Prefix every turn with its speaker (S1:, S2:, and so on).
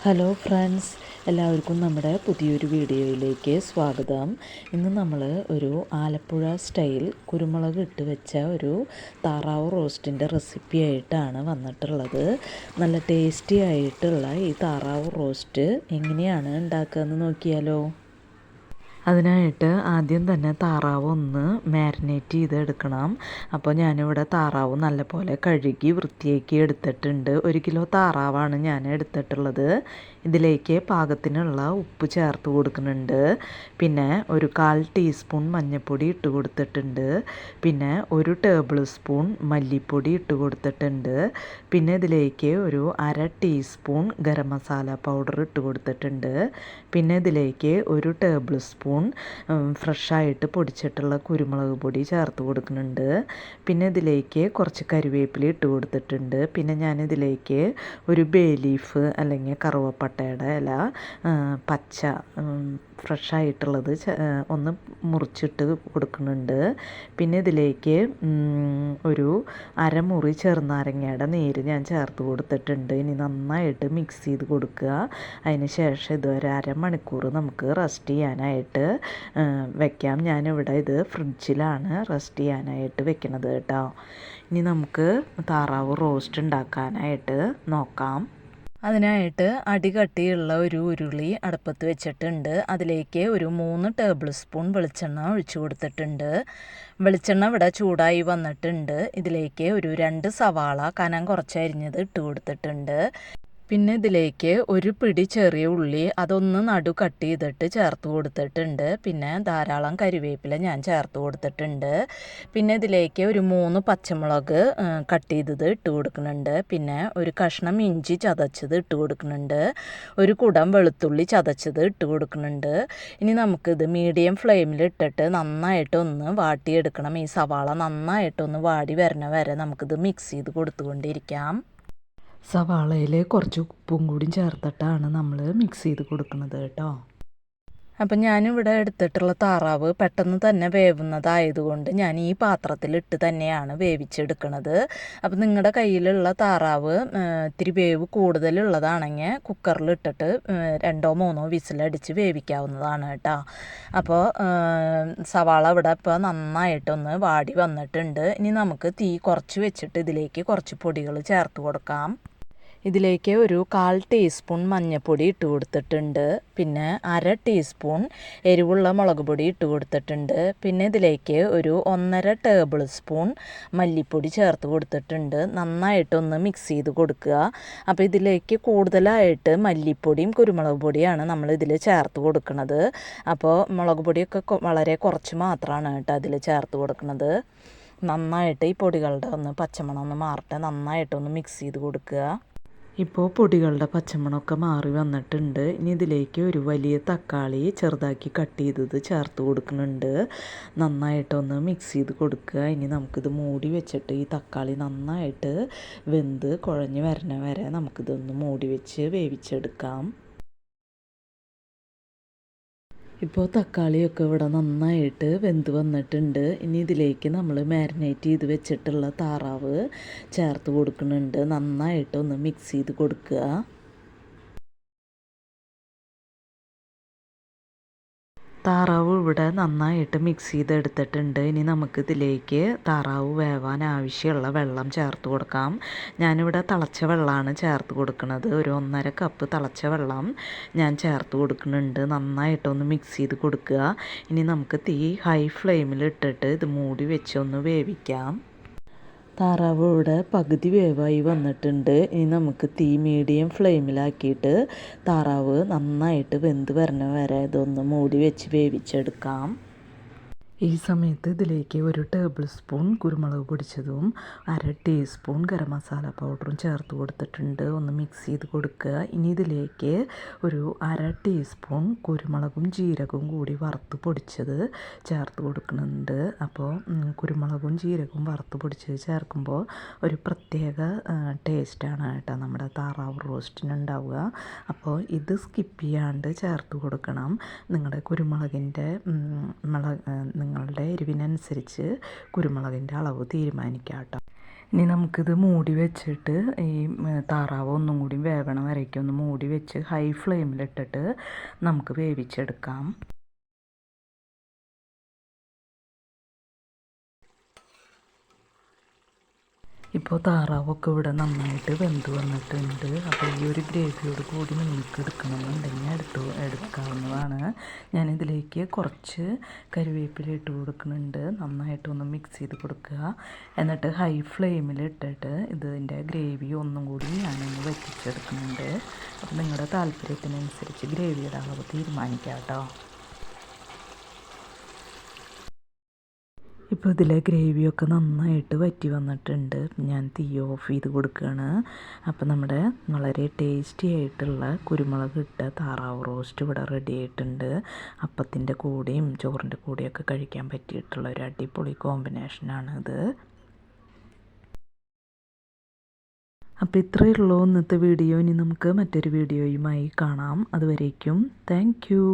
S1: Hello friends, എല്ലാവർക്കും നമ്മുടെ പുതിയൊരു വീഡിയോയിലേക്ക് സ്വാഗതം. ഇന്ന് നമ്മൾ ഒരു ആലപ്പുഴ സ്റ്റൈൽ കുരുമുളക് ഇട്ട് വെച്ച ഒരു താറാവ് റോസ്റ്റിൻ്റെ റെസിപ്പി ആയിട്ടാണ് വന്നിട്ടുള്ളത്. നല്ല ടേസ്റ്റി ആയിട്ടുള്ള ഈ താറാവ് റോസ്റ്റ് എങ്ങനെയാണ് ഉണ്ടാക്കുകയെന്ന് നോക്കിയാലോ. അതിനായിട്ട് ആദ്യം തന്നെ താറാവ് ഒന്ന് മാരിനേറ്റ് ചെയ്തെടുക്കണം. അപ്പോൾ ഞാനിവിടെ താറാവ് നല്ലപോലെ കഴുകി വൃത്തിയാക്കി എടുത്തിട്ടുണ്ട്. 1 കിലോ താറാവാണ് ഞാൻ എടുത്തിട്ടുള്ളത്. ഇതിലേക്ക് പാകത്തിനുള്ള ഉപ്പ് ചേർത്ത് കൊടുക്കുന്നുണ്ട്. പിന്നെ ഒരു 1/4 ടീസ്പൂൺ മഞ്ഞൾപ്പൊടി ഇട്ട് കൊടുത്തിട്ടുണ്ട്. പിന്നെ 1 ടേബിൾ സ്പൂൺ മല്ലിപ്പൊടി ഇട്ട് കൊടുത്തിട്ടുണ്ട്. പിന്നെ ഇതിലേക്ക് ഒരു 1/2 ടീസ്പൂൺ ഗരം മസാല പൗഡർ ഇട്ട് കൊടുത്തിട്ടുണ്ട്. പിന്നെ ഇതിലേക്ക് 1 ടേബിൾ സ്പൂൺ ഫ്രഷായിട്ട് പൊടിച്ചിട്ടുള്ള കുരുമുളക് പൊടി ചേർത്ത് കൊടുക്കുന്നുണ്ട്. പിന്നെ ഇതിലേക്ക് കുറച്ച് കരിവേപ്പില ഇട്ട് കൊടുത്തിട്ടുണ്ട്. പിന്നെ ഞാനിതിലേക്ക് ഒരു ബേ ലീഫ് അല്ലെങ്കിൽ കറുവപ്പട്ടയുടെ ഇല പച്ച ഫ്രഷായിട്ടുള്ളത് ഒന്ന് മുറിച്ചിട്ട് കൊടുക്കുന്നുണ്ട്. പിന്നെ ഇതിലേക്ക് ഒരു അരമുറി ചെറുനാരങ്ങയുടെ നീര് ഞാൻ ചേർത്ത് കൊടുത്തിട്ടുണ്ട്. ഇനി നന്നായിട്ട് മിക്സ് ചെയ്ത് കൊടുക്കുക. അതിന് ശേഷം ഇത് ഒരു അരമണിക്കൂർ നമുക്ക് റെസ്റ്റ് ചെയ്യാനായിട്ട് വെക്കാം. ഞാനിവിടെ ഇത് ഫ്രിഡ്ജിലാണ് റെസ്റ്റ് ചെയ്യാനായിട്ട് വെക്കുന്നത് കേട്ടോ. ഇനി നമുക്ക് താറാവ് റോസ്റ്റ് ഉണ്ടാക്കാനായിട്ട് നോക്കാം. അതിനായിട്ട് അടികട്ടിയുള്ള ഒരു ഉരുളി അടുപ്പത്ത് വെച്ചിട്ടുണ്ട്. അതിലേക്ക് ഒരു 3 ടേബിൾ സ്പൂൺ വെളിച്ചെണ്ണ ഒഴിച്ചു കൊടുത്തിട്ടുണ്ട്. വെളിച്ചെണ്ണ ഇവിടെ ചൂടായി വന്നിട്ടുണ്ട്. ഇതിലേക്ക് ഒരു 2 സവാള കനം കുറച്ച് അരിഞ്ഞത് ഇട്ട് കൊടുത്തിട്ടുണ്ട്. പിന്നെ ഇതിലേക്ക് ഒരു പിടി ചെറിയ ഉള്ളി അതൊന്ന് നടു കട്ട് ചെയ്തിട്ട് ചേർത്ത് കൊടുത്തിട്ടുണ്ട്. പിന്നെ ധാരാളം കരിവേപ്പില ഞാൻ ചേർത്ത് കൊടുത്തിട്ടുണ്ട്. പിന്നെ ഇതിലേക്ക് ഒരു 3 പച്ചമുളക് കട്ട് ചെയ്തത് ഇട്ട് കൊടുക്കുന്നുണ്ട്. പിന്നെ ഒരു കഷ്ണം ഇഞ്ചി ചതച്ചത് ഇട്ട് കൊടുക്കുന്നുണ്ട്. ഒരു കുടം വെളുത്തുള്ളി ചതച്ചത് ഇട്ട് കൊടുക്കുന്നുണ്ട്. ഇനി നമുക്കിത് മീഡിയം ഫ്ലെയിമിൽ ഇട്ടിട്ട് നന്നായിട്ടൊന്ന് വാട്ടിയെടുക്കണം. ഈ സവാള നന്നായിട്ടൊന്ന് വാടി വരണ വരെ നമുക്കിത് മിക്സ് ചെയ്ത് കൊടുത്തുകൊണ്ടിരിക്കാം. സവാളയിൽ കുറച്ച് ഉപ്പും കൂടി ചേർത്തിട്ടാണ് നമ്മൾ മിക്സ് ചെയ്ത് കൊടുക്കുന്നത് കേട്ടോ. അപ്പം ഞാനിവിടെ എടുത്തിട്ടുള്ള താറാവ് പെട്ടെന്ന് തന്നെ വേവുന്നതായതുകൊണ്ട് ഞാൻ ഈ പാത്രത്തിലിട്ട് തന്നെയാണ് വേവിച്ചെടുക്കുന്നത്. അപ്പം നിങ്ങളുടെ കയ്യിലുള്ള താറാവ് ഇത്തിരി വേവ് കൂടുതലുള്ളതാണെങ്കിൽ കുക്കറിലിട്ടിട്ട് 2 or 3 വിസിലടിച്ച് വേവിക്കാവുന്നതാണ് കേട്ടോ. അപ്പോൾ സവാള ഇവിടെ ഇപ്പോൾ നന്നായിട്ടൊന്ന് വാടി വന്നിട്ടുണ്ട്. ഇനി നമുക്ക് തീ കുറച്ച് വെച്ചിട്ട് ഇതിലേക്ക് കുറച്ച് പൊടികൾ ചേർത്ത് കൊടുക്കാം. ഇതിലേക്ക് ഒരു 1/4 ടീസ്പൂൺ മഞ്ഞൾപ്പൊടി ഇട്ട് കൊടുത്തിട്ടുണ്ട്. പിന്നെ 1/2 ടീസ്പൂൺ എരിവുള്ള മുളക് പൊടി ഇട്ട് കൊടുത്തിട്ടുണ്ട്. പിന്നെ ഇതിലേക്ക് ഒരു 1.5 ടേബിൾ സ്പൂൺ മല്ലിപ്പൊടി ചേർത്ത് കൊടുത്തിട്ടുണ്ട്. നന്നായിട്ടൊന്ന് മിക്സ് ചെയ്ത് കൊടുക്കുക. അപ്പോൾ ഇതിലേക്ക് കൂടുതലായിട്ട് മല്ലിപ്പൊടിയും കുരുമുളക് പൊടിയാണ് നമ്മൾ ഇതിൽ ചേർത്ത് കൊടുക്കുന്നത്. അപ്പോൾ മുളക് പൊടിയൊക്കെ വളരെ കുറച്ച് മാത്രമാണ് കേട്ടോ അതിൽ ചേർത്ത് കൊടുക്കുന്നത്. നന്നായിട്ട് ഈ പൊടികളുടെ പച്ചമണം ഒന്ന് മാറട്ടെ. നന്നായിട്ടൊന്ന് മിക്സ് ചെയ്ത് കൊടുക്കുക. ഇപ്പോൾ പൊടികളുടെ പച്ചമണമൊക്കെ മാറി വന്നിട്ടുണ്ട്. ഇനി ഇതിലേക്ക് ഒരു വലിയ തക്കാളി ചെറുതാക്കി കട്ട് ചെയ്തത് ചേർത്ത് കൊടുക്കുന്നുണ്ട്. നന്നായിട്ടൊന്ന് മിക്സ് ചെയ്ത് കൊടുക്കുക. ഇനി നമുക്കിത് മൂടി വെച്ചിട്ട് ഈ തക്കാളി നന്നായിട്ട് വെന്ത് കുഴഞ്ഞ് വരണ വരെ നമുക്കിതൊന്ന് മൂടി വെച്ച് വേവിച്ചെടുക്കാം. ഇപ്പോൾ തക്കാളിയൊക്കെ ഇവിടെ നന്നായിട്ട് വെന്ത് വന്നിട്ടുണ്ട്. ഇനി ഇതിലേക്ക് നമ്മൾ മാരിനേറ്റ് ചെയ്ത് വെച്ചിട്ടുള്ള താറാവ് ചേർത്ത് കൊടുക്കുന്നുണ്ട്. നന്നായിട്ടൊന്ന് മിക്സ് ചെയ്ത് കൊടുക്കുക. താറാവ് ഇവിടെ നന്നായിട്ട് മിക്സ് ചെയ്തെടുത്തിട്ടുണ്ട്. ഇനി നമുക്കിതിലേക്ക് താറാവ് വേവാൻ ആവശ്യമുള്ള വെള്ളം ചേർത്ത് കൊടുക്കാം. ഞാനിവിടെ തിളച്ച വെള്ളമാണ് ചേർത്ത് കൊടുക്കുന്നത്. ഒരു 1.5 കപ്പ് തിളച്ച വെള്ളം ഞാൻ ചേർത്ത് കൊടുക്കുന്നുണ്ട്. നന്നായിട്ടൊന്ന് മിക്സ് ചെയ്ത് കൊടുക്കുക. ഇനി നമുക്ക് തീ ഹൈ ഫ്ലെയിമിൽ ഇട്ടിട്ട് ഇത് മൂടി വെച്ചൊന്ന് വേവിക്കാം. താറാവ് ഇവിടെ പകുതി വേവായി വന്നിട്ടുണ്ട്. ഇനി നമുക്ക് തീ മീഡിയം ഫ്ലെയിമിലാക്കിയിട്ട് താറാവ് നന്നായിട്ട് വെന്ത് വരണ വരെ ഇതൊന്ന് മൂടി വെച്ച് വേവിച്ചെടുക്കാം. ഈ സമയത്ത് ഇതിലേക്ക് 1 ടേബിൾ സ്പൂൺ കുരുമുളക് പൊടിച്ചതും 1/2 ടീസ്പൂൺ ഗരം മസാല പൗഡറും ചേർത്ത് കൊടുത്തിട്ടുണ്ട്. ഒന്ന് മിക്സ് ചെയ്ത് കൊടുക്കുക. ഇനി ഇതിലേക്ക് ഒരു 1/2 ടീസ്പൂൺ കുരുമുളകും ജീരകവും കൂടി വറുത്ത് പൊടിച്ചത് ചേർത്ത് കൊടുക്കുന്നുണ്ട്. അപ്പോൾ കുരുമുളകും ജീരകവും വറുത്ത് പൊടിച്ചത് ചേർക്കുമ്പോൾ ഒരു പ്രത്യേക ടേസ്റ്റാണ് കേട്ടോ നമ്മുടെ താറാവ് റോസ്റ്റിനുണ്ടാവുക. അപ്പോൾ ഇത് സ്കിപ്പ് ചെയ്യാണ്ട് ചേർത്ത് കൊടുക്കണം. നിങ്ങളുടെ കുരുമുളകിൻ്റെ നിങ്ങളുടെ എരിവിനനുസരിച്ച് കുരുമുളകിൻ്റെ അളവ് തീരുമാനിക്കാം കേട്ടോ. ഇനി നമുക്കിത് മൂടി വെച്ചിട്ട് ഈ താറാവ് ഒന്നും കൂടി വേവണ വരയ്ക്കും ഒന്ന് മൂടി വെച്ച് ഹൈ ഫ്ലെയിമിലിട്ടിട്ട് നമുക്ക് വേവിച്ചെടുക്കാം. ഇപ്പോൾ താറാവൊക്കെ ഇവിടെ നന്നായിട്ട് വെന്ത് വന്നിട്ടുണ്ട്. അപ്പോൾ ഈ ഒരു ഗ്രേവിയോട് കൂടി നിങ്ങൾക്ക് എടുക്കണമെന്നുണ്ടെങ്കിൽ എടുക്കാവുന്നതാണ്. ഞാനിതിലേക്ക് കുറച്ച് കരിവേപ്പില ഇട്ട് കൊടുക്കുന്നുണ്ട്. നന്നായിട്ടൊന്ന് മിക്സ് ചെയ്ത് കൊടുക്കുക. എന്നിട്ട് ഹൈ ഫ്ലെയിമിൽ ഇട്ടിട്ട് ഇതിൻ്റെ ഗ്രേവി ഒന്നും കൂടി ഞാനൊന്ന് വറ്റിച്ചെടുക്കുന്നുണ്ട്. അപ്പോൾ നിങ്ങളുടെ താല്പര്യത്തിനനുസരിച്ച് ഗ്രേവിയുടെ അളവ് തീരുമാനിക്കാം കേട്ടോ. ഇപ്പോൾ ഇതിലെ ഗ്രേവിയൊക്കെ നന്നായിട്ട് വറ്റി വന്നിട്ടുണ്ട്. ഞാൻ തീ ഓഫ് ചെയ്ത് കൊടുക്കുകയാണ്. അപ്പോൾ നമ്മുടെ വളരെ ടേസ്റ്റി ആയിട്ടുള്ള കുരുമുളക് ഇട്ട താറാവ് റോസ്റ്റ് ഇവിടെ റെഡി ആയിട്ടുണ്ട്. അപ്പത്തിൻ്റെ കൂടെയും ചോറിൻ്റെ കൂടെയൊക്കെ കഴിക്കാൻ പറ്റിയിട്ടുള്ള ഒരു അടിപൊളി കോമ്പിനേഷനാണ് ഇത്. അപ്പോൾ ഇത്രയേ ഉള്ളൂ ഇന്നത്തെ വീഡിയോ. ഇനി നമുക്ക് മറ്റൊരു വീഡിയോയുമായി കാണാം. അതുവരേക്കും താങ്ക് യു.